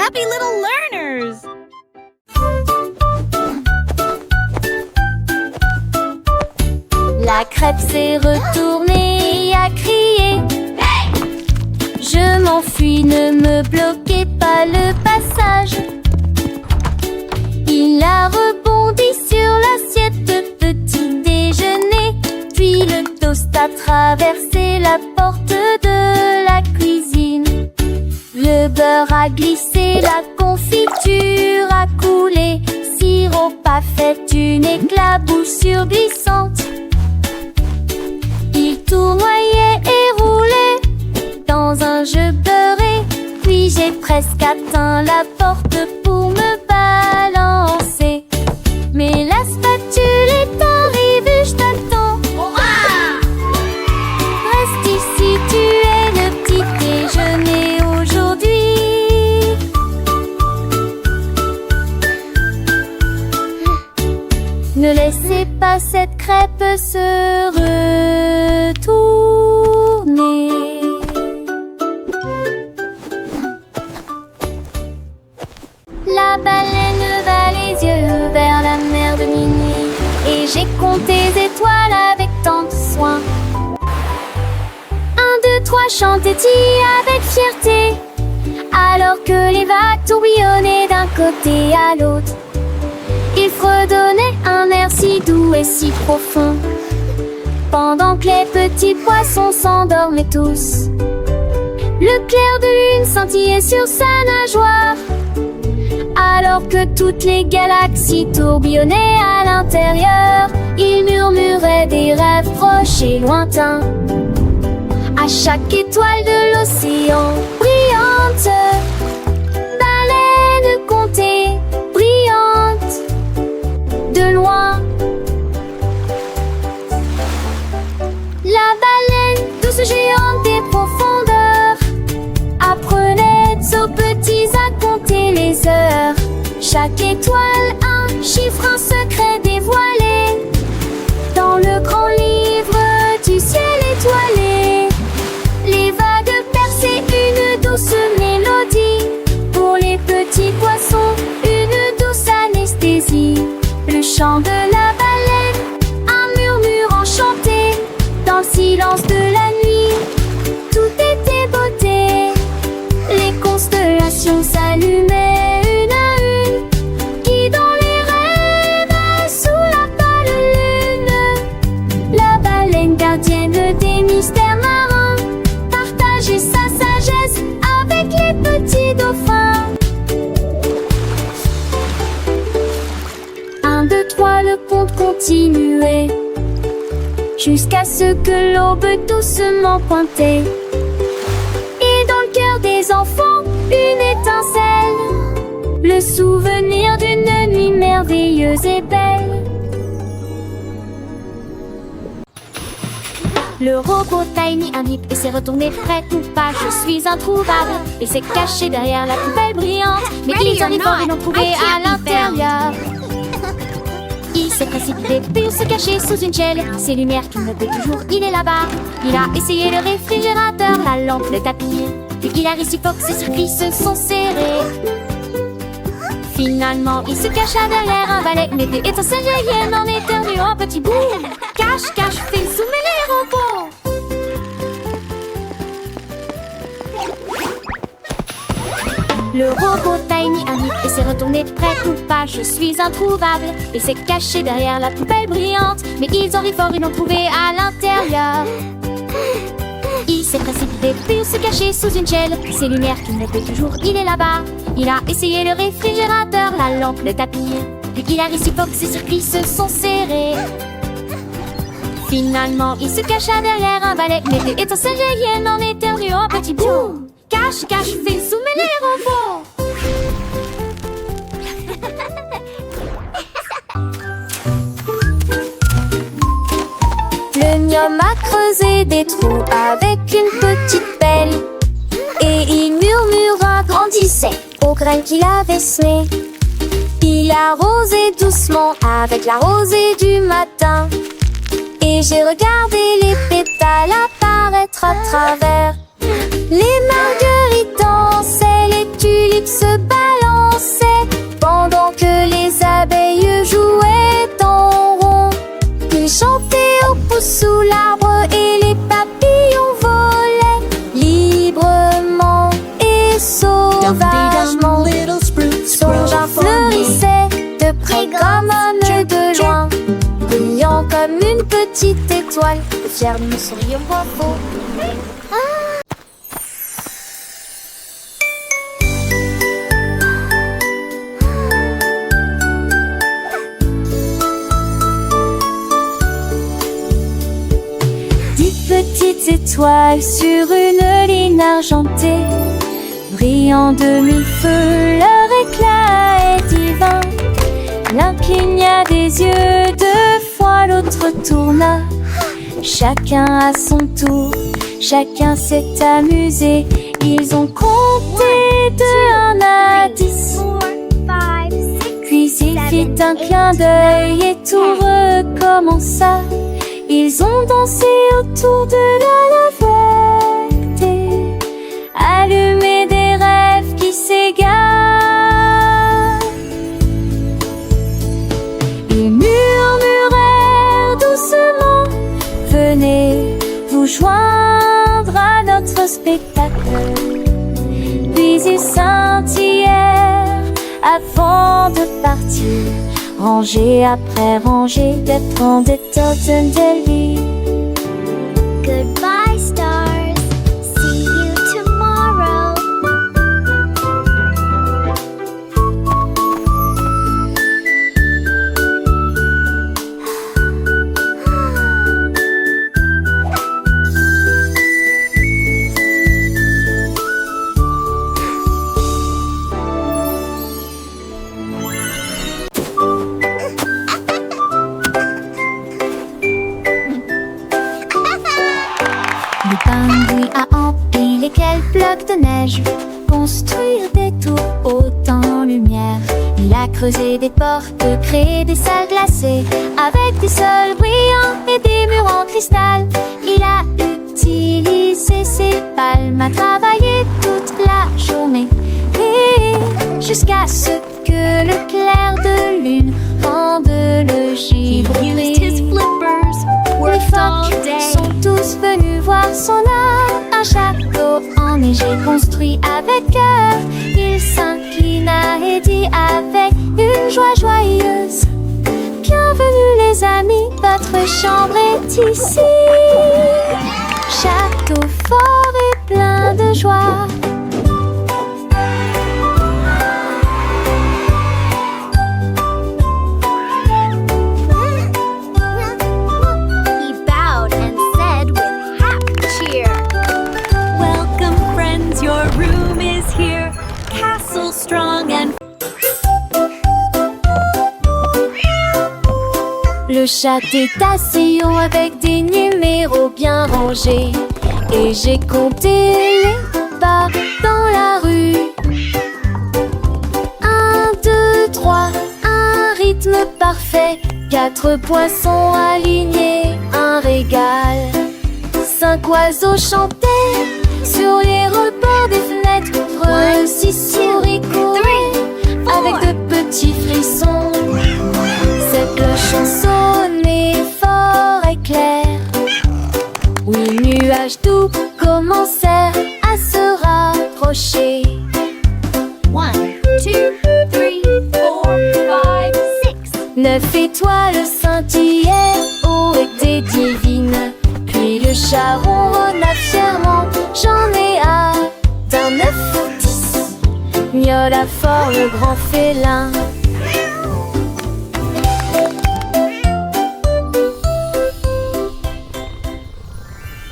happy little learners! La crêpe s'est retournée et a crié: hey! Je m'enfuis, ne me bloquez pas le passage. Il a rebondi sur l'assiette de petit déjeuner, puis le toast a traversé la porte de la cuisine. Le beurre a glissé, la confiture a coulé, sirop a fait une éclabousse surglissante. Il tournoyait et roulait dans un jeu beurré, puis j'ai presque atteint la porte pour me balancer. Mais la spatule est arrivée, je t'attends. Reste ici, tu es le petit déjeuner aujourd'hui. Ne laissez pas cette crêpe se retourner. La baleine va les yeux vers la mer de minuit, et j'ai compté les étoiles avec tant de soin. 1, 2, 3, chantait-il avec fierté, alors que les vagues tourbillonnaient d'un côté à l'autre. Il fredonnait un air si doux et si profond, pendant que les petits poissons s'endormaient tous. Le clair de lune scintillait sur sa nageoire, alors que toutes les galaxies tourbillonnaient à l'intérieur. Il murmurait des rêves proches et lointains à chaque étoile de l'océan brillante. Baleine comptée, brillante de loin. La baleine, douce géante des profondeurs, apprenait aux petits à compter les heures. Chaque étoile un chiffre, un secret dévoilé dans le grand livre du ciel étoilé. Les vagues perçaient une douce mélodie, pour les petits poissons une douce anesthésie. Le chant de la baleine, un murmure enchanté, dans le silence de la nuit, tout était beauté. Les constellations s'allumaient une à une, guidant les rêves sous la pâle lune. La baleine gardienne des mystères marins partageait sa sagesse avec les petits dauphins. 1, 2, 3, le conte continuait, jusqu'à ce que l'aube doucement pointait. Et dans le cœur des enfants, une étincelle, le souvenir d'une nuit merveilleuse et belle. Le robot Tiny a mis et s'est retourné prêt ou pas. Je suis introuvable et s'est caché derrière la poubelle brillante. Mais ils en fort et l'ont trouvé à l'intérieur. Il s'est précipité pour se cacher sous une chaîne. Ces lumières qu'il ne peut toujours, il est là-bas. Il a essayé le réfrigérateur, la lampe, le tapis. Puis il a réussi fort que ses circuits se sont serrés. Finalement, il se cacha derrière un balai. Mais des étincelles jaillies en éternuant un petit bout. Cache, cache, fais zoomer les robots. Le robot Tiny a mis et s'est retourné prêt ou pas. Je suis introuvable et s'est caché derrière la poubelle brillante. Mais ils ont ri fort, ils l'ont trouvé à l'intérieur. Il s'est précipité pour se cacher sous une chaîne. Ces lumières qu'il ne peut toujours, il est là-bas. Il a essayé le réfrigérateur, la lampe, le tapis. Puis il a réussi fort que ses circuits se sont serrés. Finalement, il se cacha derrière un balai. Mais des étincelles jaillies en éternuant un petit bout. Cache, cache, fais zoomer les robots. Le gnome a creusé des trous avec une petite pelle, et il murmura, grandissait aux graines qu'il avait semées. Il arrosait doucement avec la rosée du matin, et j'ai regardé les pétales apparaître à travers. Les marguerites dansaient, les tulipes se battaient. petite étoile. Fiers, nous sourions, bravo. Petites étoiles sur une ligne argentée, brillant de mille feux, leur éclat est divin. L'un cligna des yeux, deux fois l'autre tourna. Chacun à son tour, chacun s'est amusé. Ils ont compté de 1 à 10. Puis il fit un clin d'œil et tout recommença. Ils ont dansé autour de la lavette, allumé des rêves qui s'égarent. Ils murmurèrent doucement, venez vous joindre à notre spectacle. Puis ils scintillèrent avant de partir, rangée après rangée d'être en des Totendelli. Goodbye stars, see you tomorrow. Le pingouin a empilé quelques blocs de neige, construire des tours hautes en lumière. Il a creusé des portes, créé des salles glacées, avec des sols brillants et des murs en cristal. Il a utilisé ses palmes à travailler toute la journée, et jusqu'à ce que le clair de lune rende le givré. Les phoques sont tous venus voir son art, un château enneigé construit avec cœur. Il s'inclina et dit avec une joie joyeuse: bienvenue les amis, votre chambre est ici. Château fort et plein de joie. Le chat est assis haut avec des numéros bien rangés, et j'ai compté les pas dans la rue. 1, 2, 3, un rythme parfait. 4 poissons alignés, un régal. 5 oiseaux chantaient sur les rebords des fenêtres. 6 souris couraient avec de petits frissons. 7 cloches sonnaient fort et clair. 8 nuages doux commencèrent à se rapprocher. 1, 2, 3, 4, 5, 6. 9 étoiles scintillaient haut et étaient divines. Puis le chat ronronna fièrement: j'en ai hâte d'un 9 ou 10. Miaula fort le grand félin.